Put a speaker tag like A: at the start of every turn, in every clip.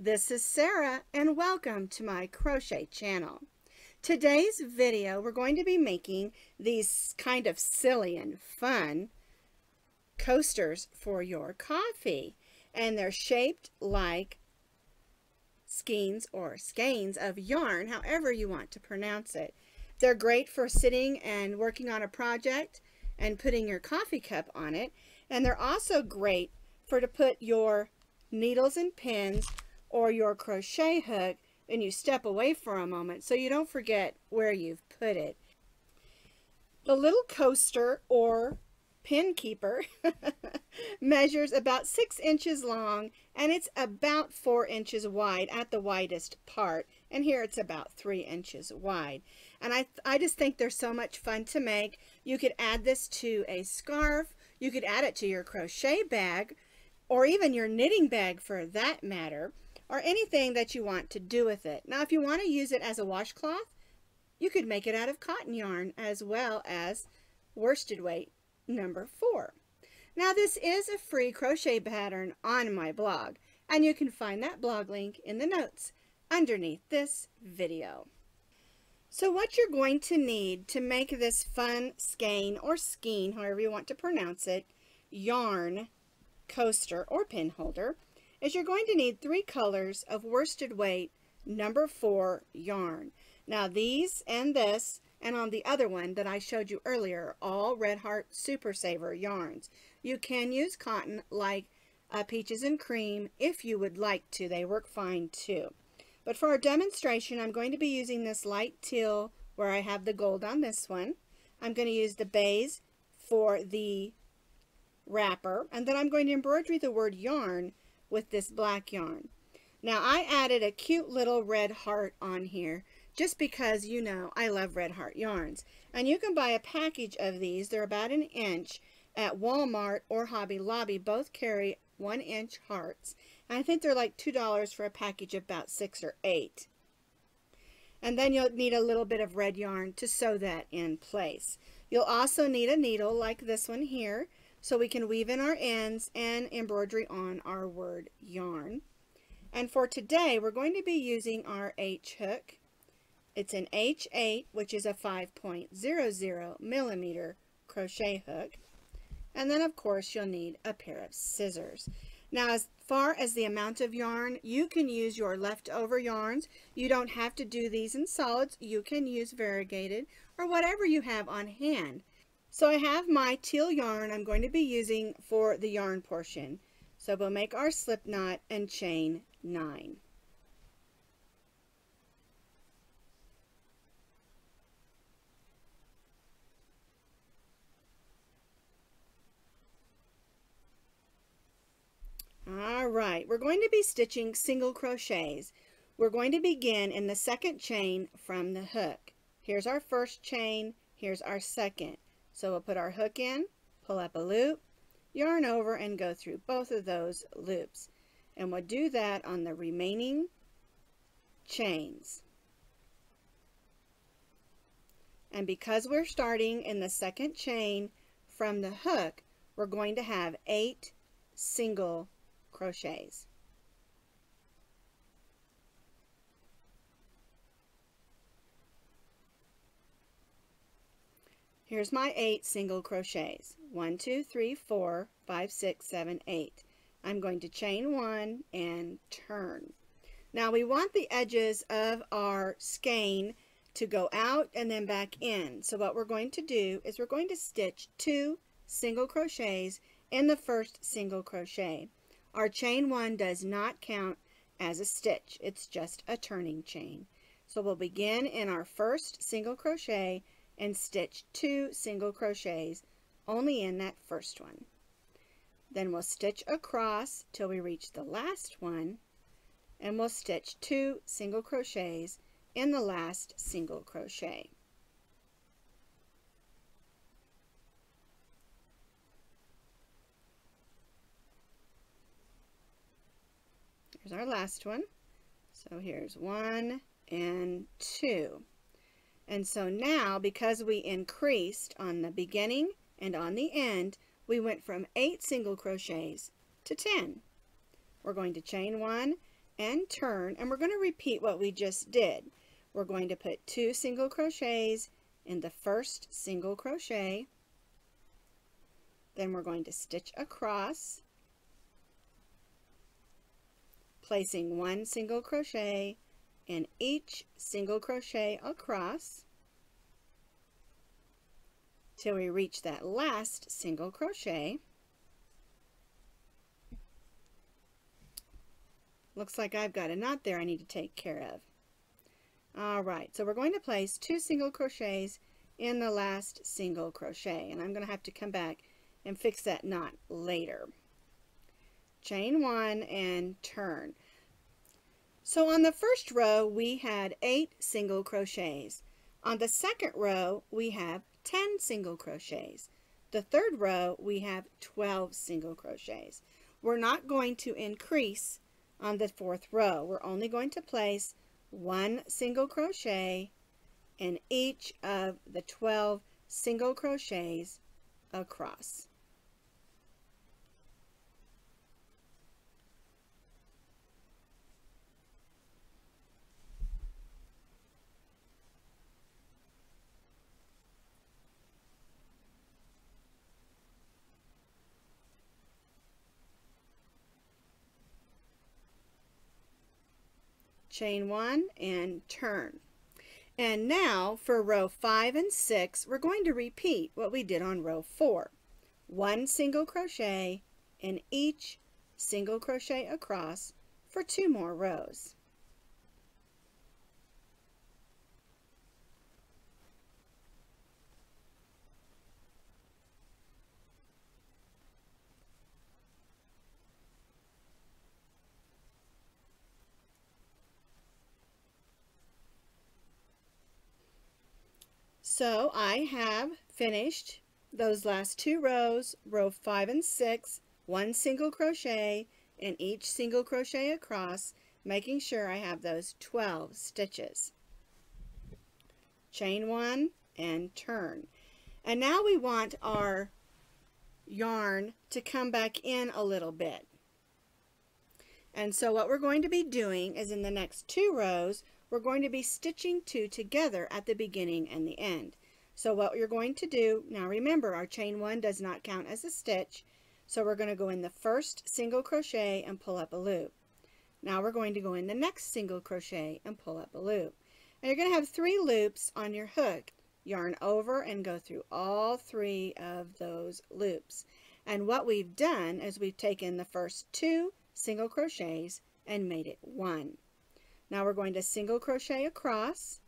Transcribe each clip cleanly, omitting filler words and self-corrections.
A: This is Sarah and welcome to my crochet channel. Today's video we're going to be making these kind of silly and fun coasters for your coffee, and they're shaped like skeins or skeins of yarn, however you want to pronounce it. They're great for sitting and working on a project and putting your coffee cup on it, and they're also great for to put your needles and pins or your crochet hook and you step away for a moment so you don't forget where you've put it. The little coaster or pin keeper measures about 6 inches long, and it's about 4 inches wide at the widest part, and here it's about 3 inches wide. And I just think they're so much fun to make. You could add this to a scarf, you could add it to your crochet bag, or even your knitting bag for that matter, or anything that you want to do with it. Now, if you want to use it as a washcloth, you could make it out of cotton yarn as well as worsted weight number 4. Now, this is a free crochet pattern on my blog, and you can find that blog link in the notes underneath this video. So what you're going to need to make this fun skein or skein, however you want to pronounce it, yarn coaster or pin holder, is you're going to need 3 colors of worsted weight number 4 yarn. Now these and this and on the other one that I showed you earlier, all Red Heart Super Saver yarns. You can use cotton like Peaches and Cream if you would like to. They work fine too. But for our demonstration, I'm going to be using this light teal where I have the gold on this one. I'm going to use the baize for the wrapper, and then I'm going to embroider the word yarn with this black yarn. Now I added a cute little red heart on here just because, you know, I love red heart yarns, and you can buy a package of these. They're about 1 inch at Walmart or Hobby Lobby. Both carry 1-inch hearts, and I think they're like $2 for a package of about 6 or 8. And then you'll need a little bit of red yarn to sew that in place. You'll also need a needle like this one here, so we can weave in our ends and embroidery on our word yarn. And for today, we're going to be using our H hook. It's an H8, which is a 5.00 millimeter crochet hook. And then, of course, you'll need a pair of scissors. Now, as far as the amount of yarn, you can use your leftover yarns. You don't have to do these in solids. You can use variegated or whatever you have on hand. So I have my teal yarn I'm going to be using for the yarn portion. So we'll make our slip knot and chain 9. All right, we're going to be stitching single crochets. We're going to begin in the second chain from the hook. Here's our first chain, here's our second. So we'll put our hook in, pull up a loop, yarn over, and go through both of those loops. And we'll do that on the remaining chains. And because we're starting in the second chain from the hook, we're going to have 8 single crochets. Here's my 8 single crochets. 1, 2, 3, 4, 5, 6, 7, 8. I'm going to chain 1 and turn. Now we want the edges of our skein to go out and then back in. So what we're going to do is we're going to stitch 2 single crochets in the first single crochet. Our chain 1 does not count as a stitch. It's just a turning chain. So we'll begin in our first single crochet and stitch 2 single crochets only in that first one. Then we'll stitch across till we reach the last one, and we'll stitch 2 single crochets in the last single crochet. Here's our last one. So here's 1 and 2. And so now, because we increased on the beginning and on the end, we went from 8 single crochets to 10. We're going to chain 1 and turn, and we're going to repeat what we just did. We're going to put 2 single crochets in the first single crochet, then we're going to stitch across, placing 1 single crochet in each single crochet across till we reach that last single crochet. Looks like I've got a knot there I need to take care of. Alright, so we're going to place 2 single crochets in the last single crochet, and I'm going to have to come back and fix that knot later. Chain 1 and turn. So on the first row we had 8 single crochets. On the second row we have 10 single crochets. The third row we have 12 single crochets. We're not going to increase on the fourth row. We're only going to place 1 single crochet in each of the 12 single crochets across. Chain 1 and turn. And now for row 5 and 6, we're going to repeat what we did on row 4. 1 single crochet in each single crochet across for 2 more rows. So I have finished those last 2 rows, row 5 and 6, 1 single crochet in each single crochet across, making sure I have those 12 stitches. Chain 1 and turn. And now we want our yarn to come back in a little bit. And so what we're going to be doing is in the next 2 rows, we're going to be stitching 2 together at the beginning and the end. So what you're going to do, now remember our chain 1 does not count as a stitch, so we're going to go in the first single crochet and pull up a loop. Now we're going to go in the next single crochet and pull up a loop. And you're going to have 3 loops on your hook. Yarn over and go through all 3 of those loops. And what we've done is we've taken the first 2 single crochets and made it 1. Now we're going to single crochet across,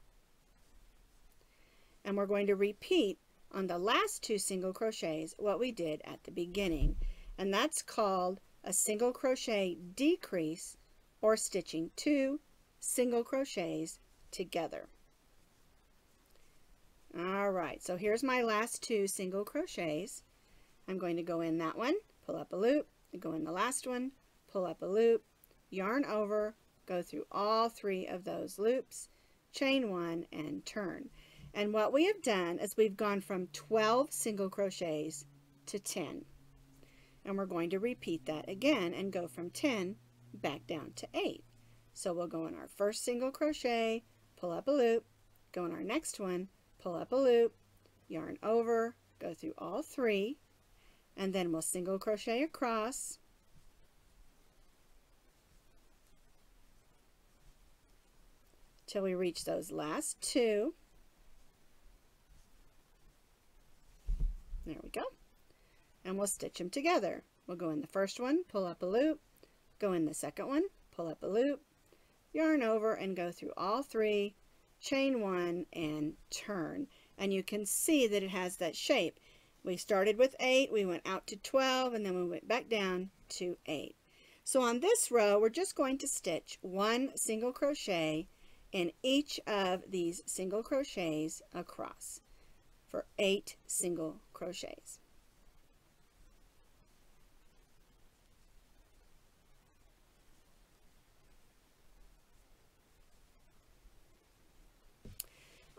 A: and we're going to repeat on the last 2 single crochets what we did at the beginning, and that's called a single crochet decrease, or stitching 2 single crochets together. Alright, so here's my last 2 single crochets. I'm going to go in that one, pull up a loop, go in the last one, pull up a loop, yarn over, go through all 3 of those loops, chain 1 and turn. And what we have done is we've gone from 12 single crochets to 10. And we're going to repeat that again and go from 10 back down to 8. So we'll go in our first single crochet, pull up a loop, go in our next one, pull up a loop, yarn over, go through all 3, and then we'll single crochet across, till we reach those last 2. There we go. And we'll stitch them together. We'll go in the first one, pull up a loop, go in the second one, pull up a loop, yarn over and go through all 3, chain 1 and turn. And you can see that it has that shape. We started with 8, we went out to 12, and then we went back down to 8. So on this row, we're just going to stitch 1 single crochet in each of these single crochets across for 8 single crochets.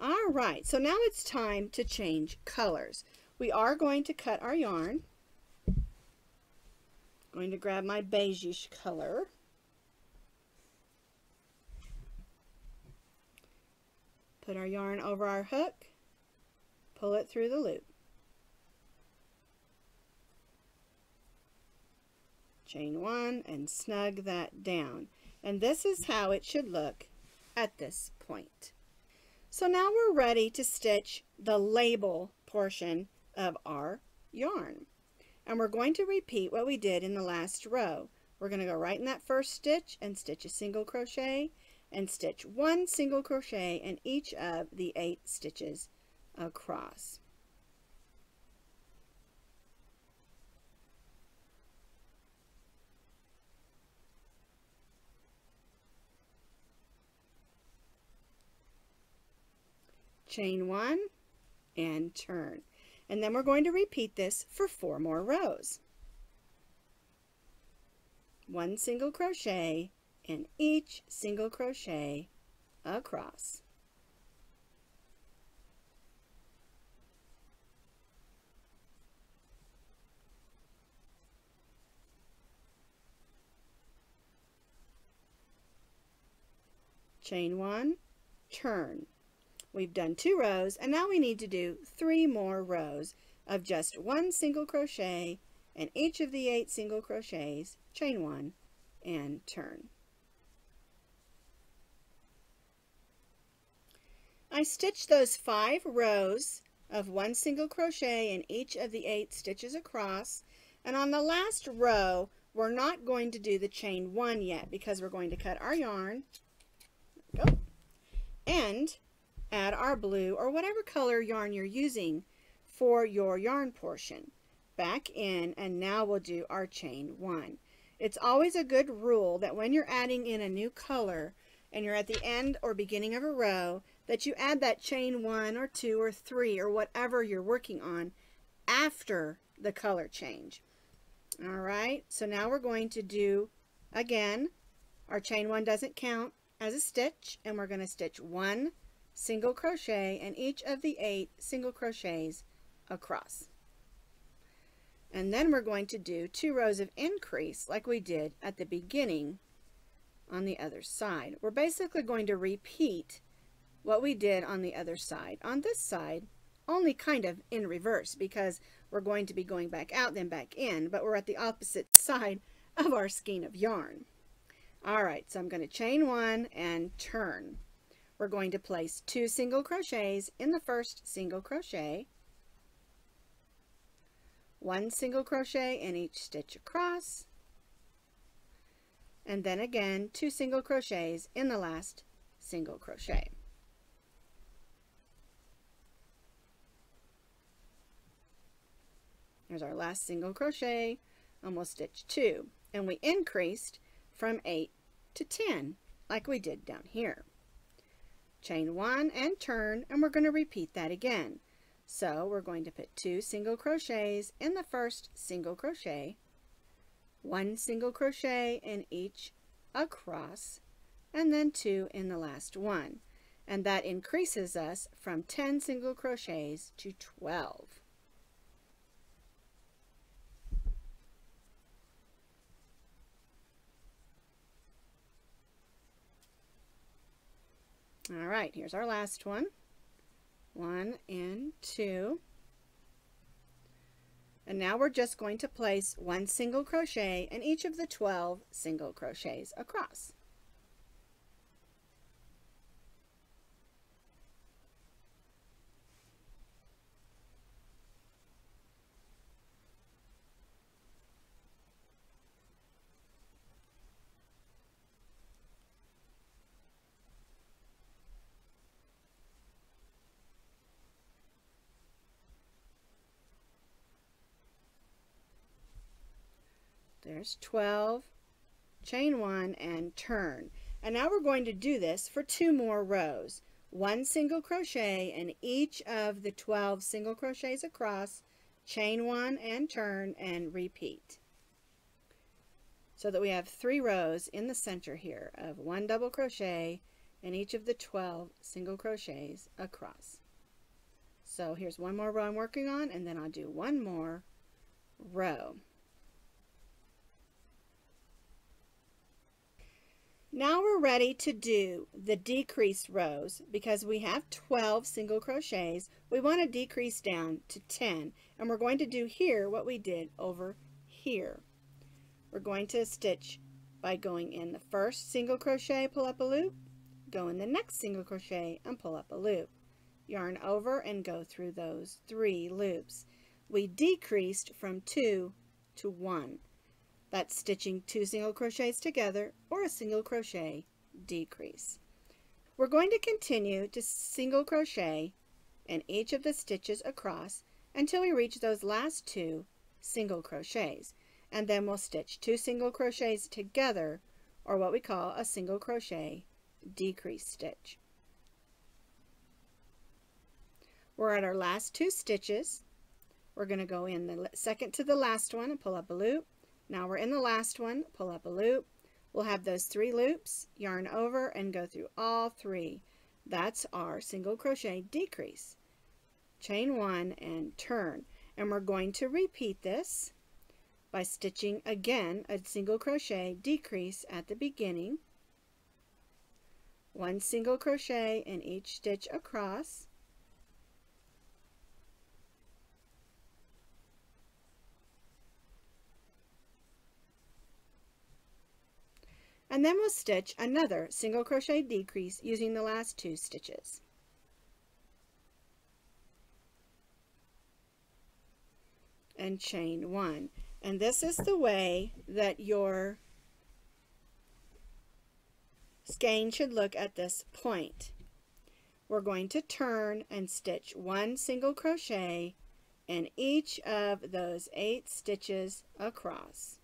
A: All right, so now it's time to change colors. We are going to cut our yarn. I'm going to grab my beigeish color. Put our yarn over our hook, pull it through the loop. Chain 1 and snug that down. And this is how it should look at this point. So now we're ready to stitch the label portion of our yarn. And we're going to repeat what we did in the last row. We're going to go right in that first stitch and stitch a single crochet and stitch 1 single crochet in each of the 8 stitches across. Chain 1 and turn. And then we're going to repeat this for 4 more rows. 1 single crochet in each single crochet across. Chain 1, turn. We've done 2 rows, and now we need to do 3 more rows of just 1 single crochet in each of the 8 single crochets, chain 1 and turn. I stitched those 5 rows of 1 single crochet in each of the 8 stitches across, and on the last row we're not going to do the chain 1 yet because we're going to cut our yarn, and add our blue or whatever color yarn you're using for your yarn portion back in, and now we'll do our chain 1. It's always a good rule that when you're adding in a new color and you're at the end or beginning of a row, that you add that chain 1 or 2 or 3 or whatever you're working on after the color change. Alright, so now we're going to do, again, our chain 1 doesn't count as a stitch, and we're going to stitch 1 single crochet in each of the 8 single crochets across. And then we're going to do 2 rows of increase like we did at the beginning on the other side. We're basically going to repeat what we did on the other side. On this side, only kind of in reverse because we're going to be going back out then back in, but we're at the opposite side of our skein of yarn. Alright, so I'm going to chain 1 and turn. We're going to place 2 single crochets in the first single crochet, 1 single crochet in each stitch across, and then again 2 single crochets in the last single crochet. There's our last single crochet, and we'll stitch 2, and we increased from 8 to 10 like we did down here. Chain 1 and turn, and we're going to repeat that again. So we're going to put 2 single crochets in the first single crochet, 1 single crochet in each across, and then 2 in the last one. And that increases us from 10 single crochets to 12. All right, here's our last one. 1 and 2. And now we're just going to place 1 single crochet in each of the 12 single crochets across. There's 12, chain 1 and turn. And now we're going to do this for 2 more rows. 1 single crochet in each of the 12 single crochets across, chain 1 and turn, and repeat. So that we have 3 rows in the center here of 1 double crochet in each of the 12 single crochets across. So here's 1 more row I'm working on, and then I'll do 1 more row. Now we're ready to do the decreased rows. Because we have 12 single crochets, we want to decrease down to 10, and we're going to do here what we did over here. We're going to stitch by going in the first single crochet, pull up a loop, go in the next single crochet and pull up a loop, yarn over and go through those 3 loops. We decreased from 2 to 1. That's stitching 2 single crochets together or a single crochet decrease. We're going to continue to single crochet in each of the stitches across until we reach those last 2 single crochets, and then we'll stitch 2 single crochets together, or what we call a single crochet decrease stitch. We're at our last 2 stitches. We're going to go in the second to the last one and pull up a loop. Now we're in the last one, pull up a loop. We'll have those 3 loops, yarn over and go through all 3. That's our single crochet decrease. Chain 1 and turn. And we're going to repeat this by stitching again a single crochet decrease at the beginning, 1 single crochet in each stitch across, and then we'll stitch another single crochet decrease using the last 2 stitches. And chain 1. And this is the way that your skein should look at this point. We're going to turn and stitch 1 single crochet in each of those 8 stitches across.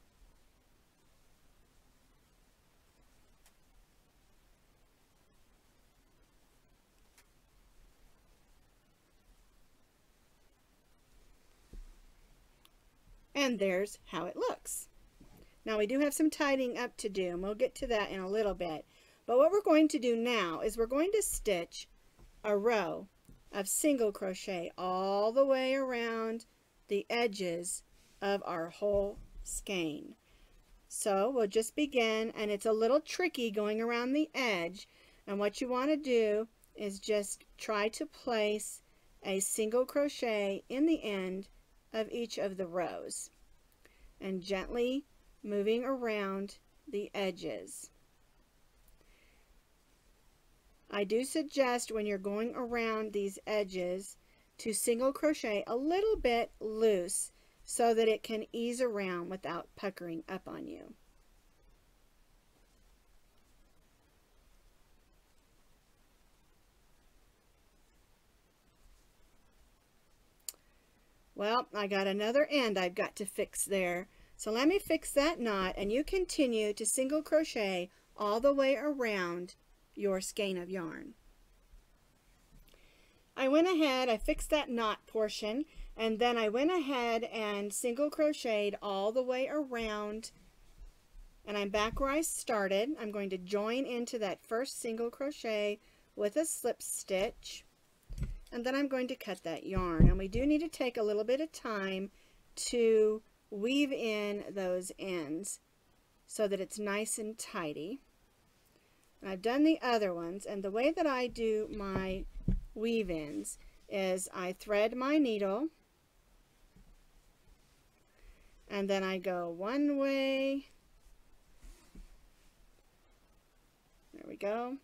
A: And there's how it looks. Now we do have some tidying up to do, and we'll get to that in a little bit. But what we're going to do now is we're going to stitch a row of single crochet all the way around the edges of our whole skein. So we'll just begin, and it's a little tricky going around the edge, and what you want to do is just try to place a single crochet in the end of each of the rows and gently moving around the edges. I do suggest when you're going around these edges to single crochet a little bit loose so that it can ease around without puckering up on you. Well, I got another end I've got to fix there. So let me fix that knot, and you continue to single crochet all the way around your skein of yarn. I went ahead, I fixed that knot portion, and then I went ahead and single crocheted all the way around, and I'm back where I started. I'm going to join into that first single crochet with a slip stitch. And then I'm going to cut that yarn, and we do need to take a little bit of time to weave in those ends so that it's nice and tidy. And I've done the other ones, and the way that I do my weave ins is I thread my needle, and then I go one way, there we go,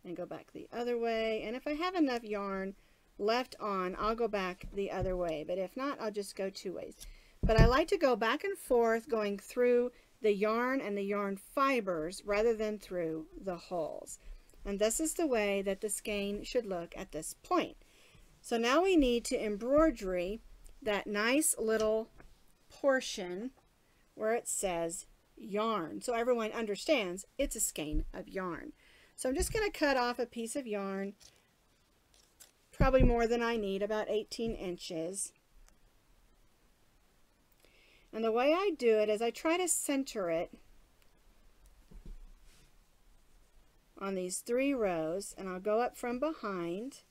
A: and go back the other way, and if I have enough yarn left on, I'll go back the other way, but if not, I'll just go 2 ways. But I like to go back and forth going through the yarn and the yarn fibers rather than through the holes. And this is the way that the skein should look at this point. So now we need to embroidery that nice little portion where it says yarn, so everyone understands it's a skein of yarn. So I'm just going to cut off a piece of yarn, probably more than I need, about 18 inches. And the way I do it is I try to center it on these 3 rows, and I'll go up from behind.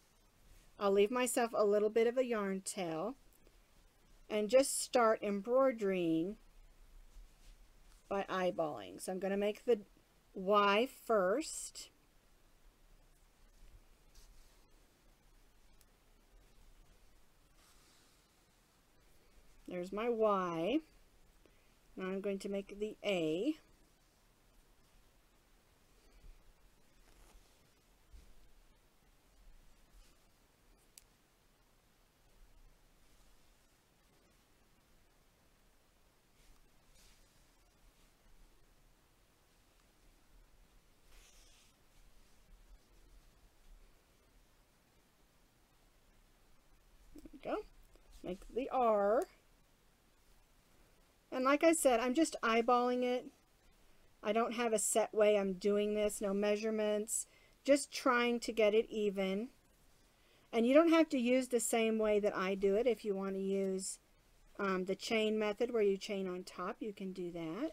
A: I'll leave myself a little bit of a yarn tail and just start embroidering by eyeballing. So I'm going to make the Y first. There's my Y. Now I'm going to make the A. Go. Make the R. And like I said, I'm just eyeballing it. I don't have a set way I'm doing this, no measurements, just trying to get it even. And you don't have to use the same way that I do it. If you want to use the chain method where you chain on top, you can do that.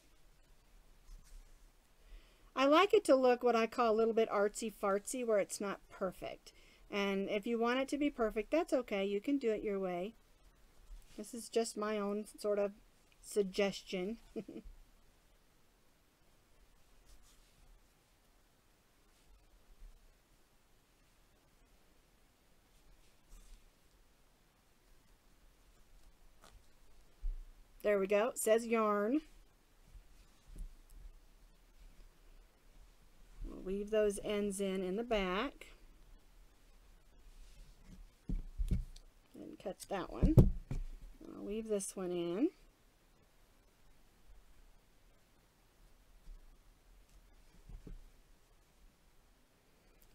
A: I like it to look what I call a little bit artsy-fartsy, where it's not perfect. And if you want it to be perfect, that's okay. You can do it your way. This is just my own sort of suggestion. There we go. It says Yrrn. We'll weave those ends in the back. And cut that one. I'll weave this one in.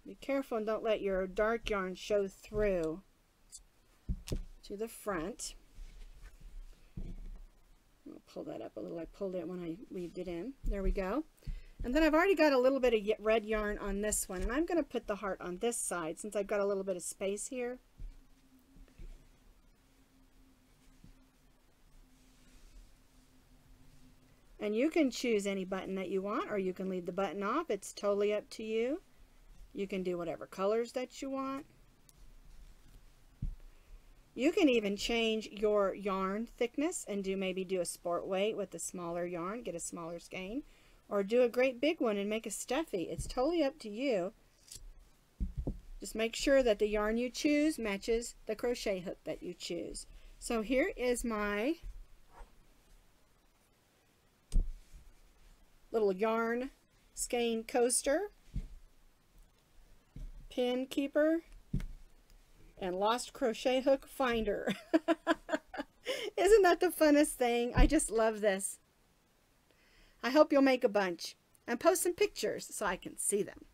A: Be careful and don't let your dark yarn show through to the front. I'll pull that up a little. I pulled it when I weaved it in. There we go. And then I've already got a little bit of red yarn on this one, and I'm going to put the heart on this side since I've got a little bit of space here. And you can choose any button that you want, or you can leave the button off. It's totally up to you. You can do whatever colors that you want. You can even change your yarn thickness and maybe do a sport weight with a smaller yarn, get a smaller skein, or do a great big one and make a stuffy. It's totally up to you. Just make sure that the yarn you choose matches the crochet hook that you choose. So here is my little yarn skein coaster, pin keeper, and lost crochet hook finder. Isn't that the funnest thing? I just love this. I hope you'll make a bunch and post some pictures so I can see them.